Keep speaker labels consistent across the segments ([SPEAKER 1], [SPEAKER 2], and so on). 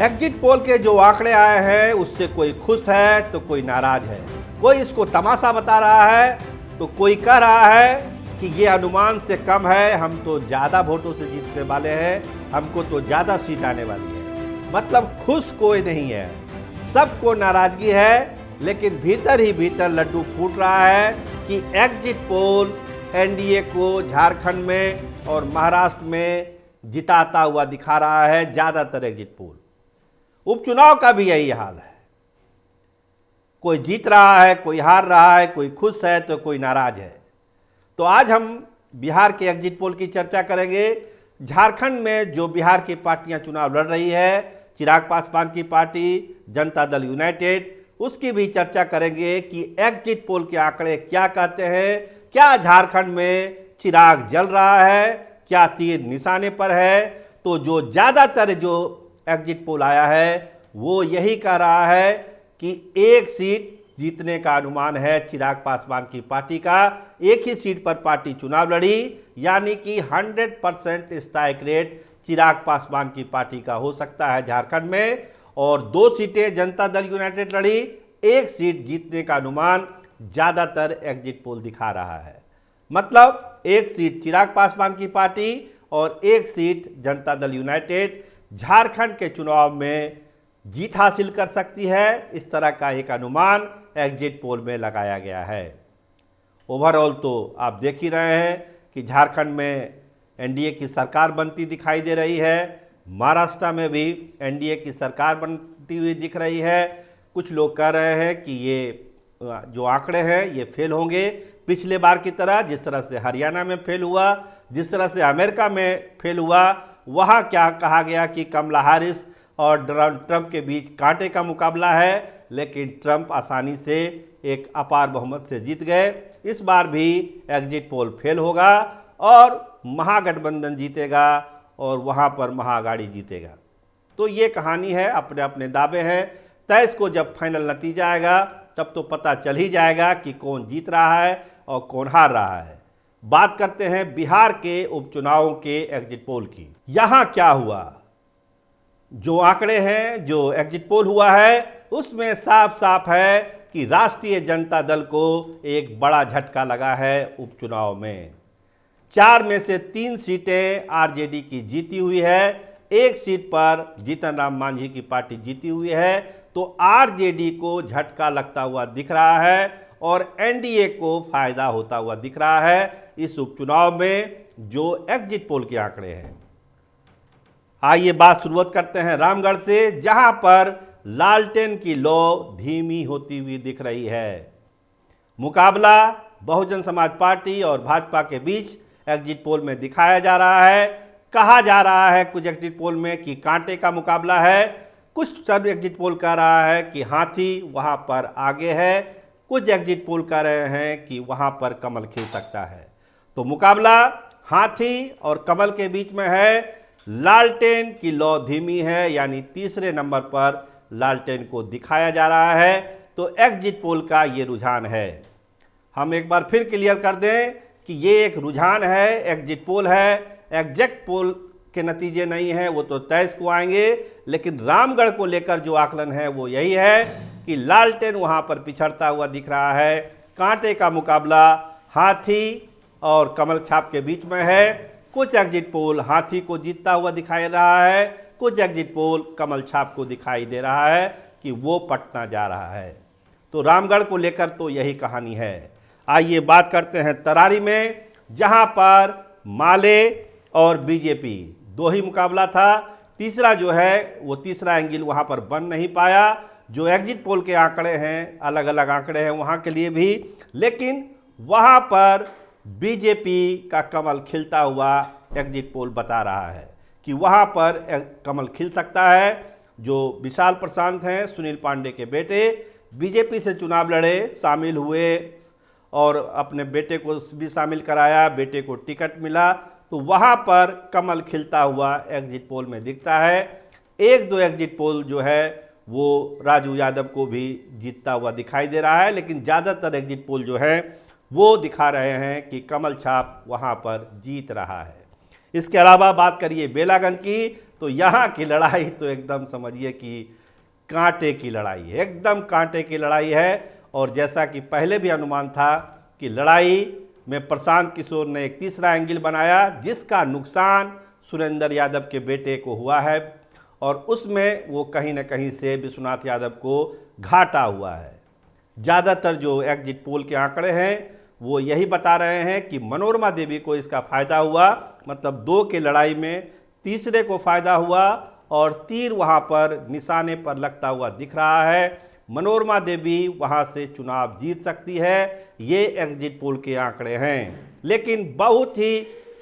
[SPEAKER 1] Exit poll के जो आंकड़े आए हैं उससे कोई खुश है तो कोई नाराज है, कोई इसको तमाशा बता रहा है तो कोई कह रहा है कि ये अनुमान से कम है, हम तो ज़्यादा वोटों से जीतने वाले हैं, हमको तो ज़्यादा सीट आने वाली है। मतलब खुश कोई नहीं है, सबको नाराज़गी है। लेकिन भीतर ही भीतर लड्डू फूट रहा है कि एग्जिट पोल एनडीए को झारखंड में और महाराष्ट्र में जिताता हुआ दिखा रहा है। ज़्यादातर एग्जिट पोल, उपचुनाव का भी यही हाल है, कोई जीत रहा है, कोई हार रहा है, कोई खुश है तो कोई नाराज है। तो आज हम बिहार के एग्जिट पोल की चर्चा करेंगे। झारखंड में जो बिहार की पार्टियां चुनाव लड़ रही है, चिराग पासवान की पार्टी, जनता दल यूनाइटेड, उसकी भी चर्चा करेंगे कि एग्जिट पोल के आंकड़े क्या कहते हैं। क्या झारखंड में चिराग जल रहा है, क्या तीर निशाने पर है? तो जो ज़्यादातर जो एग्जिट पोल आया है वो यही कह रहा है कि एक सीट जीतने का अनुमान है चिराग पासवान की पार्टी का। एक ही सीट पर पार्टी चुनाव लड़ी, यानी कि 100% स्ट्राइक रेट चिराग पासवान की पार्टी का हो सकता है झारखंड में। और 2 सीटें जनता दल यूनाइटेड लड़ी, एक सीट जीतने का अनुमान ज़्यादातर एग्जिट पोल दिखा रहा है। मतलब एक सीट चिराग पासवान की पार्टी और एक सीट जनता दल यूनाइटेड झारखंड के चुनाव में जीत हासिल कर सकती है। इस तरह का एक अनुमान एग्जिट पोल में लगाया गया है। ओवरऑल तो आप देख ही रहे हैं कि झारखंड में एनडीए की सरकार बनती दिखाई दे रही है, महाराष्ट्र में भी एनडीए की सरकार बनती हुई दिख रही है। कुछ लोग कह रहे हैं कि ये जो आंकड़े हैं ये फेल होंगे पिछले बार की तरह। जिस तरह से हरियाणा में फेल हुआ, जिस तरह से अमेरिका में फेल हुआ, वहाँ क्या कहा गया कि कमला हैरिस और ट्रंप के बीच कांटे का मुकाबला है, लेकिन ट्रंप आसानी से एक अपार बहुमत से जीत गए। इस बार भी एग्जिट पोल फेल होगा और महागठबंधन जीतेगा और वहाँ पर महाअघाड़ी जीतेगा। तो ये कहानी है, अपने अपने दावे हैं। 23 को जब फाइनल नतीजा आएगा तब तो पता चल ही जाएगा कि कौन जीत रहा है और कौन हार रहा है। बात करते हैं बिहार के उपचुनावों के एग्जिट पोल की। यहाँ क्या हुआ, जो आंकड़े हैं, जो एग्जिट पोल हुआ है, उसमें साफ साफ है कि राष्ट्रीय जनता दल को एक बड़ा झटका लगा है उपचुनाव में। 4 में से 3 सीटें आरजेडी की जीती हुई है, एक सीट पर जीतन राम मांझी की पार्टी जीती हुई है। तो आरजेडी को झटका लगता हुआ दिख रहा है और एनडीए को फायदा होता हुआ दिख रहा है इस उपचुनाव में, जो एग्जिट पोल के आंकड़े हैं। आइए बात शुरुआत करते हैं रामगढ़ से, जहां पर लालटेन की लौ धीमी होती हुई दिख रही है। मुकाबला बहुजन समाज पार्टी और भाजपा के बीच एग्जिट पोल में दिखाया जा रहा है। कहा जा रहा है कुछ एग्जिट पोल में कि कांटे का मुकाबला है, कुछ सब एग्जिट पोल कह रहा है कि हाथी वहां पर आगे है, कुछ एग्जिट पोल कह रहे हैं कि वहां पर कमल खिल सकता है। तो मुकाबला हाथी और कमल के बीच में है। लालटेन की लौ धीमी है, यानी तीसरे नंबर पर लालटेन को दिखाया जा रहा है। तो एग्जिट पोल का ये रुझान है। हम एक बार फिर क्लियर कर दें कि ये एक रुझान है, एग्जिट पोल है, एग्जैक्ट पोल के नतीजे नहीं हैं, वो तो 23 को आएंगे। लेकिन रामगढ़ को लेकर जो आकलन है वो यही है कि लालटेन वहाँ पर पिछड़ता हुआ दिख रहा है। कांटे का मुकाबला हाथी और कमल छाप के बीच में है। कुछ एग्जिट पोल हाथी को जीतता हुआ दिखाई रहा है, कुछ एग्जिट पोल कमल छाप को दिखाई दे रहा है कि वो पटना जा रहा है। तो रामगढ़ को लेकर तो यही कहानी है। आइए बात करते हैं तरारी में, जहां पर माले और बीजेपी 2 ही मुकाबला था। तीसरा जो है वो तीसरा एंगल वहां पर बन नहीं पाया। जो एग्जिट पोल के आंकड़े हैं, अलग अलग आंकड़े हैं वहां के लिए भी, लेकिन वहां पर बीजेपी का कमल खिलता हुआ एग्जिट पोल बता रहा है कि वहां पर कमल खिल सकता है। जो विशाल प्रशांत हैं, सुनील पांडे के बेटे, बीजेपी से चुनाव लड़े, शामिल हुए और अपने बेटे को भी शामिल कराया, बेटे को टिकट मिला, तो वहां पर कमल खिलता हुआ एग्जिट पोल में दिखता है। 1-2 एग्जिट पोल जो है वो राजू यादव को भी जीतता हुआ दिखाई दे रहा है, लेकिन ज़्यादातर एग्जिट पोल जो है वो दिखा रहे हैं कि कमल छाप वहां पर जीत रहा है। इसके अलावा बात करिए बेलागंज की, तो यहाँ की लड़ाई तो एकदम समझिए कि कांटे की लड़ाई है, एकदम कांटे की लड़ाई है। और जैसा कि पहले भी अनुमान था कि लड़ाई में प्रशांत किशोर ने एक तीसरा एंगल बनाया जिसका नुकसान सुरेंद्र यादव के बेटे को हुआ है और उसमें वो कहीं ना कहीं से विश्वनाथ यादव को घाटा हुआ है। ज़्यादातर जो एग्जिट पोल के आंकड़े हैं वो यही बता रहे हैं कि मनोरमा देवी को इसका फ़ायदा हुआ, मतलब 2 के लड़ाई में तीसरे को फ़ायदा हुआ और तीर वहाँ पर निशाने पर लगता हुआ दिख रहा है। मनोरमा देवी वहाँ से चुनाव जीत सकती है, ये एग्जिट पोल के आंकड़े हैं। लेकिन बहुत ही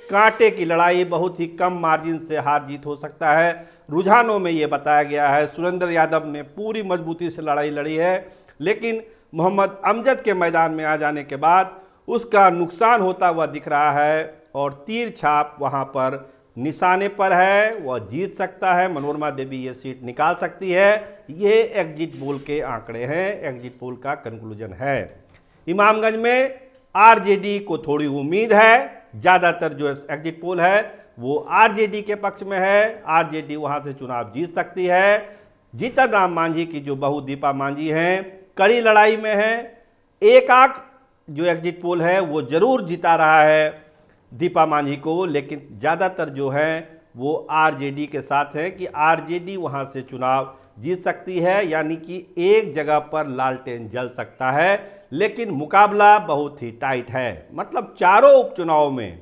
[SPEAKER 1] कांटे की लड़ाई, बहुत ही कम मार्जिन से हार जीत हो सकता है। रुझानों में ये बताया गया है सुरेंद्र यादव ने पूरी मजबूती से लड़ाई लड़ी है, लेकिन मोहम्मद अमजद के मैदान में आ जाने के बाद उसका नुकसान होता हुआ दिख रहा है और तीर छाप वहाँ पर निशाने पर है, वह जीत सकता है। मनोरमा देवी ये सीट निकाल सकती है। ये एग्जिट पोल के आंकड़े हैं, एग्जिट पोल का कंक्लूजन है। इमामगंज में आरजेडी को थोड़ी उम्मीद है, ज़्यादातर जो एग्जिट पोल है वो आरजेडी के पक्ष में है, आरजेडी वहाँ से चुनाव जीत सकती है। जीतन राम मांझी की जो बहू दीपा मांझी हैं कड़ी लड़ाई में है, एक आंख जो एग्जिट पोल है वो जरूर जिता रहा है दीपा मांझी को, लेकिन ज़्यादातर जो है वो आरजेडी के साथ है कि आरजेडी वहाँ से चुनाव जीत सकती है, यानी कि एक जगह पर लालटेन जल सकता है। लेकिन मुकाबला बहुत ही टाइट है, मतलब चारों उपचुनाव में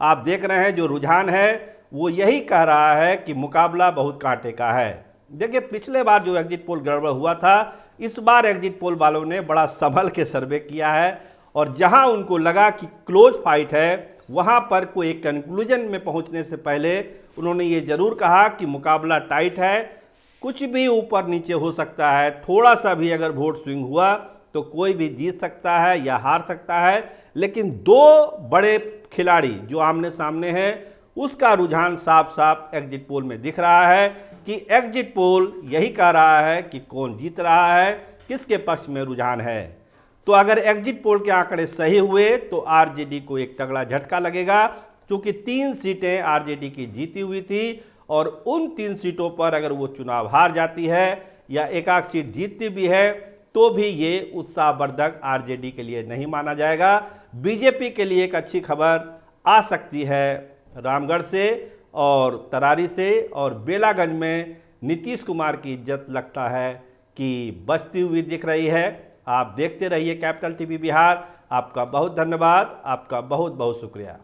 [SPEAKER 1] आप देख रहे हैं जो रुझान है वो यही कह रहा है कि मुकाबला बहुत कांटे का है। देखिए पिछले बार जो एग्जिट पोल गड़बड़ हुआ था, इस बार एग्जिट पोल वालों ने बड़ा संभल के सर्वे किया है और जहां उनको लगा कि क्लोज फाइट है वहां पर कोई एक कंक्लूजन में पहुंचने से पहले उन्होंने ये जरूर कहा कि मुकाबला टाइट है, कुछ भी ऊपर नीचे हो सकता है, थोड़ा सा भी अगर वोट स्विंग हुआ तो कोई भी जीत सकता है या हार सकता है। लेकिन 2 बड़े खिलाड़ी जो आमने सामने हैं उसका रुझान साफ साफ एग्जिट पोल में दिख रहा है कि एग्जिट पोल यही कह रहा है कि कौन जीत रहा है, किसके पक्ष में रुझान है। तो अगर एग्जिट पोल के आंकड़े सही हुए तो आरजेडी को एक तगड़ा झटका लगेगा, क्योंकि 3 सीटें आरजेडी की जीती हुई थी और उन 3 सीटों पर अगर वो चुनाव हार जाती है या एक आध सीट जीतती भी है तो भी ये उत्साहवर्धक आरजेडी के लिए नहीं माना जाएगा। बीजेपी के लिए एक अच्छी खबर आ सकती है रामगढ़ से और तरारी से, और बेलागंज में नीतीश कुमार की इज्जत लगता है कि बचती हुई दिख रही है। आप देखते रहिए कैपिटल टीवी बिहार। आपका बहुत धन्यवाद, आपका बहुत बहुत शुक्रिया।